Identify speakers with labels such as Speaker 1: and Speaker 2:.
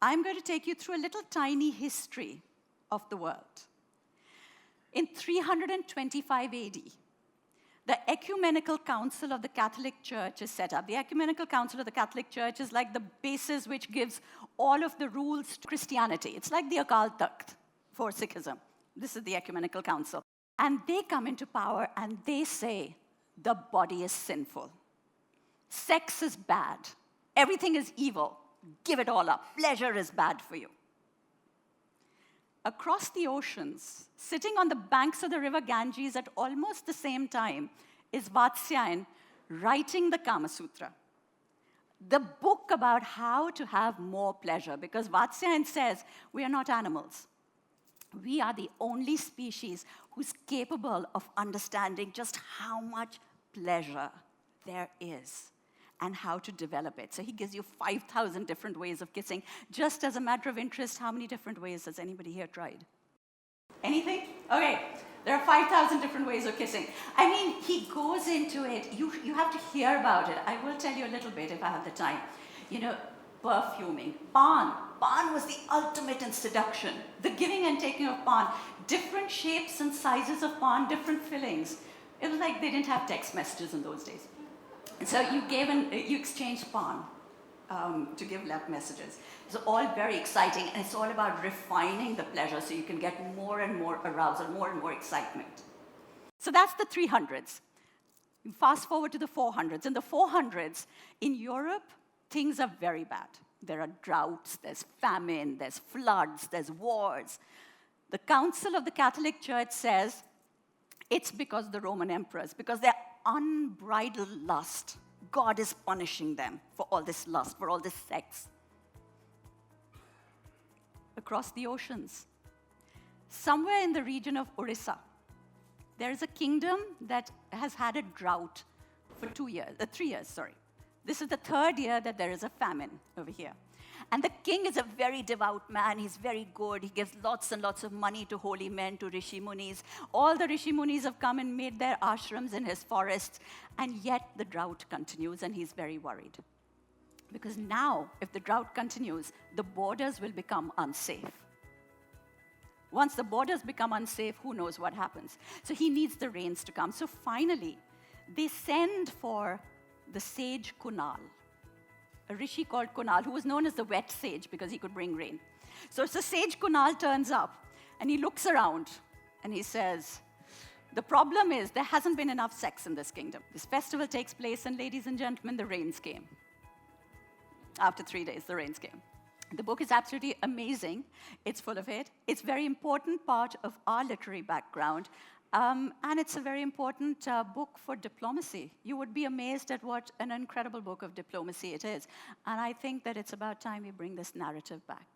Speaker 1: I'm going to take you through a little tiny history of the world. In 325 AD, the Ecumenical Council of the Catholic Church is set up. The Ecumenical Council of the Catholic Church is like the basis which gives all of the rules to Christianity. It's like the Akal Takht for Sikhism. This is the Ecumenical Council. And they come into power and they say, the body is sinful. Sex is bad. Everything is evil. Give it all up. Pleasure is bad for you. Across the oceans, sitting on the banks of the river Ganges at almost the same time, is Vatsyayan writing the Kamasutra, the book about how to have more pleasure, because Vatsyayan says we are not animals. We are the only species who's capable of understanding just how much pleasure there is and how to develop it. So he gives you 5,000 different ways of kissing. Just as a matter of interest, how many different ways has anybody here tried? Anything? Okay, there are 5,000 different ways of kissing. I mean, he goes into it. You have to hear about it. I will tell you a little bit if I have the time. Perfuming, paan. Paan was the ultimate in seduction. The giving and taking of paan. Different shapes and sizes of paan, different fillings. It was like they didn't have text messages in those days. And so you exchanged paan to give love messages. It's all very exciting, and it's all about refining the pleasure so you can get more and more arousal, more and more excitement. So that's the 300s. Fast forward to the 400s. In the 400s, in Europe, things are very bad. There are droughts, there's famine, there's floods, there's wars. The Council of the Catholic Church says it's because of the Roman emperors, because their unbridled lust. God is punishing them for all this lust, for all this sex. Across the oceans, somewhere in the region of Orissa, there is a kingdom that has had a drought for 3 years. This is the third year that there is a famine over here. And the king is a very devout man. He's very good. He gives lots and lots of money to holy men, to Rishi Munis. All the Rishi Munis have come and made their ashrams in his forests. And yet the drought continues, and he's very worried. Because now, if the drought continues, the borders will become unsafe. Once the borders become unsafe, who knows what happens? So he needs the rains to come. So finally, they send for the sage Kunal, a rishi called Kunal, who was known as the wet sage because he could bring rain. So the sage Kunal turns up, and he looks around, and he says, the problem is there hasn't been enough sex in this kingdom. This festival takes place, and ladies and gentlemen, the rains came. After 3 days, the rains came. The book is absolutely amazing. It's full of it. It's a very important part of our literary background. And it's a very important book for diplomacy. You would be amazed at what an incredible book of diplomacy it is. And I think that it's about time we bring this narrative back.